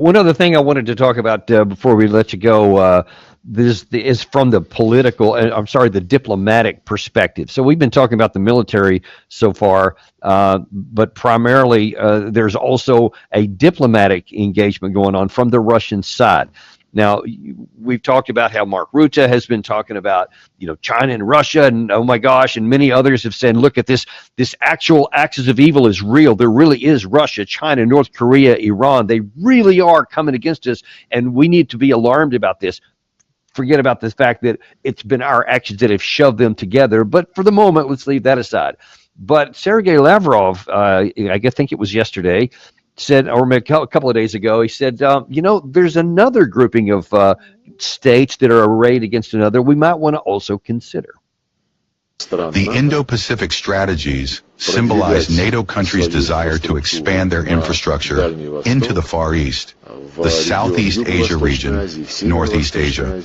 one other thing I wanted to talk about before we let you go. This is from the political, I'm sorry, the diplomatic perspective. So we've been talking about the military so far, but primarily there's also a diplomatic engagement going on from the Russian side. Now, we've talked about how Mark Rutte has been talking about, China and Russia, and oh my gosh, and many others have said, look at this actual axis of evil is real. There really is Russia, China, North Korea, Iran. They really are coming against us, and we need to be alarmed about this. Forget about the fact that it's been our actions that have shoved them together. But for the moment, let's leave that aside. But Sergey Lavrov, I think it was yesterday, said, or a couple of days ago, he said, there's another grouping of states that are arrayed against another we might want to also consider. The Indo-Pacific strategies symbolize NATO countries' desire to expand their infrastructure into the Far East, the Southeast Asia region, Northeast Asia,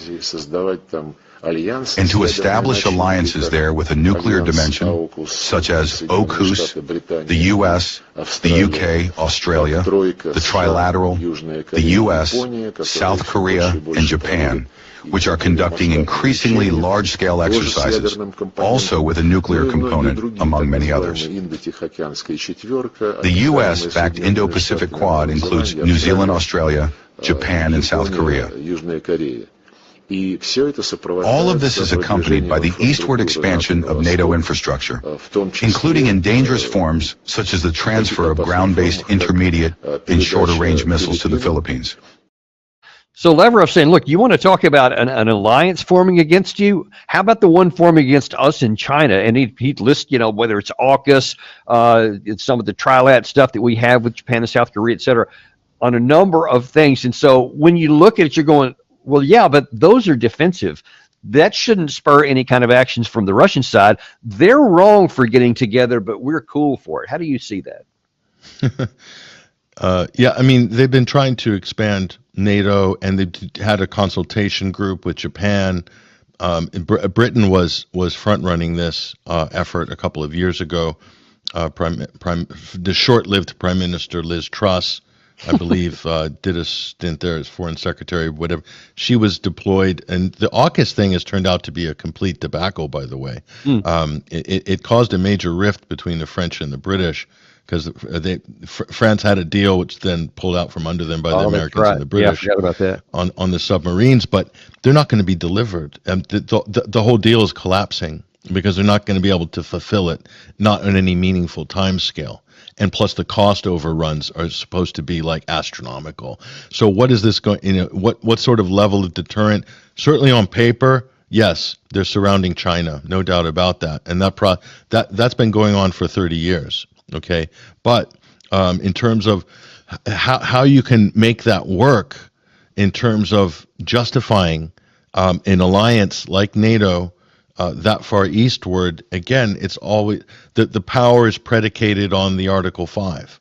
and to establish alliances there with a nuclear dimension, such as AUKUS, the US, the UK, Australia, the Trilateral, the US, South Korea, and Japan, which are conducting increasingly large-scale exercises, also with a nuclear component, among many others. The U.S.-backed Indo-Pacific Quad includes New Zealand, Australia, Japan, and South Korea. All of this is accompanied by the eastward expansion of NATO infrastructure, including in dangerous forms such as the transfer of ground-based intermediate and shorter-range missiles to the Philippines. So Lavrov saying, look, you want to talk about an alliance forming against you? How about the one forming against us in China? And he'd list, whether it's AUKUS, it's some of the trilat stuff that we have with Japan and South Korea, et cetera, on a number of things. And so when you look at it, you're going, well, yeah, but those are defensive. That shouldn't spur any kind of actions from the Russian side. They're wrong for getting together, but we're cool for it. How do you see that? Yeah, I mean, they've been trying to expand NATO, and they've had a consultation group with Japan. Britain was front-running this effort a couple of years ago. The short-lived Prime Minister Liz Truss, I believe, did a stint there as Foreign Secretary, whatever. She was deployed, and the AUKUS thing has turned out to be a complete debacle, by the way. It caused a major rift between the French and the British, because France had a deal which then pulled out from under them by the Americans and the British. Yeah, I forgot about that. On the submarines, but they're not going to be delivered. The whole deal is collapsing because they're not going to be able to fulfill it, not on any meaningful time scale. And plus, the cost overruns are supposed to be like astronomical. So, what is this going? What sort of level of deterrent? Certainly, on paper, yes, they're surrounding China, no doubt about that. And that's been going on for 30 years. Okay, but in terms of how you can make that work, in terms of justifying an alliance like NATO that far eastward, again, it's always the power is predicated on the Article 5,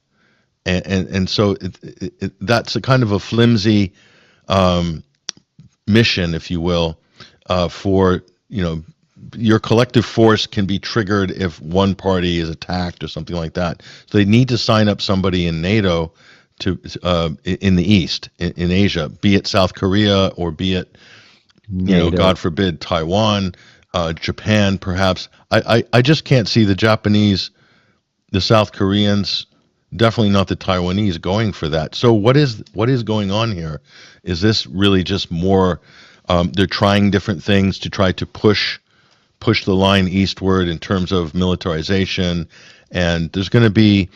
and so that's a kind of a flimsy mission, if you will, for your collective force can be triggered if one party is attacked or something like that. So they need to sign up somebody in NATO to in the East, in Asia, be it South Korea or be it, God forbid, Taiwan, Japan, perhaps. I just can't see the Japanese, the South Koreans, definitely not the Taiwanese going for that. So what is going on here? Is this really just more? They're trying different things to try to push the line eastward in terms of militarization, and there's going to be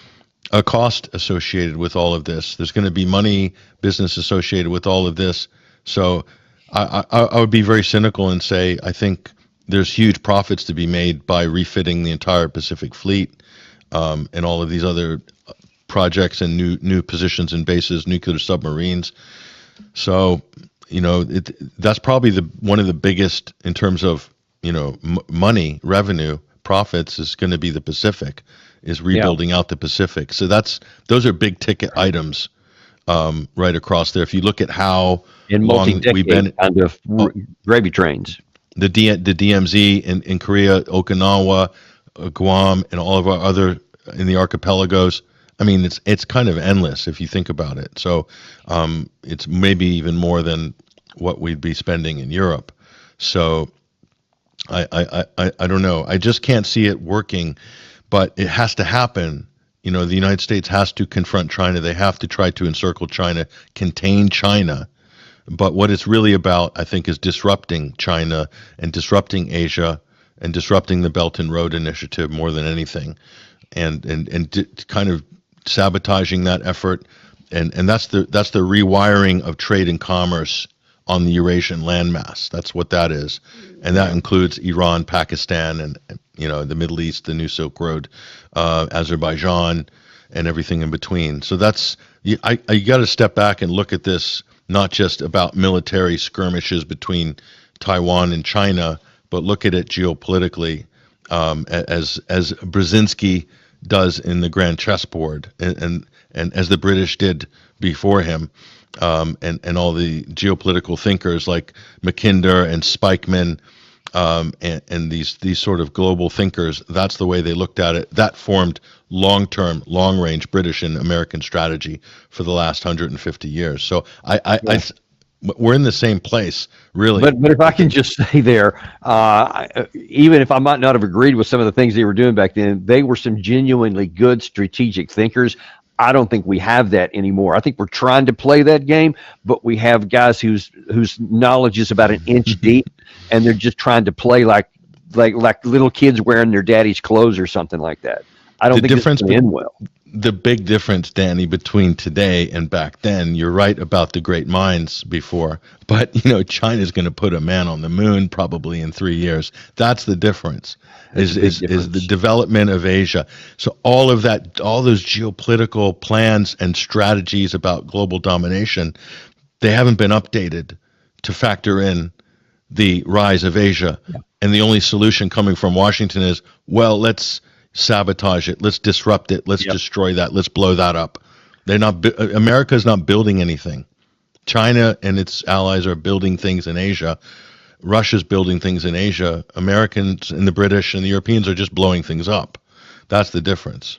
a cost associated with all of this. There's going to be money, business associated with all of this. So I would be very cynical and say I think there's huge profits to be made by refitting the entire Pacific Fleet and all of these other projects and new positions and bases, nuclear submarines. So that's probably one of the biggest in terms of money, revenue, profits is going to be the Pacific, is rebuilding out the Pacific. So those are big ticket items right across there. If you look at how long we've been under gravy trains, the DMZ in Korea, Okinawa, Guam, and all of our other in the archipelagos. I mean, it's kind of endless if you think about it. So it's maybe even more than what we'd be spending in Europe. So I don't know. I just can't see it working, but it has to happen. The United States has to confront China. They have to try to encircle China, contain China. But what it's really about, I think, is disrupting China and disrupting Asia and disrupting the Belt and Road Initiative more than anything, and kind of sabotaging that effort. And that's the rewiring of trade and commerce on the Eurasian landmass. That's what that is, and that includes Iran, Pakistan, and the Middle East, the New Silk Road, Azerbaijan, and everything in between. So that's you got to step back and look at this not just about military skirmishes between Taiwan and China, but look at it geopolitically, as Brzezinski does in the Grand Chessboard, and as the British did before him. And all the geopolitical thinkers like Mackinder and Spikeman, and these sort of global thinkers, that's the way they looked at it. That formed long-term, long-range British and American strategy for the last 150 years. So we're in the same place, really. But if I can just say there, even if I might not have agreed with some of the things they were doing back then, they were some genuinely good strategic thinkers. I don't think we have that anymore. I think we're trying to play that game, but we have guys whose knowledge is about an inch deep, and they're just trying to play like little kids wearing their daddy's clothes or something like that. I don't think it's going to end well. The big difference, Danny, between today and back then, you're right about the great minds before, but China's going to put a man on the moon probably in 3 years. That's the difference. Is the development of Asia. So all of that, all those geopolitical plans and strategies about global domination, they haven't been updated to factor in the rise of Asia. Yeah. And the only solution coming from Washington is, well, let's sabotage it, let's disrupt it, let's destroy that, let's blow that up. America's not building anything. China and its allies are building things in Asia. Russia's building things in Asia. Americans and the British and the Europeans are just blowing things up. That's the difference.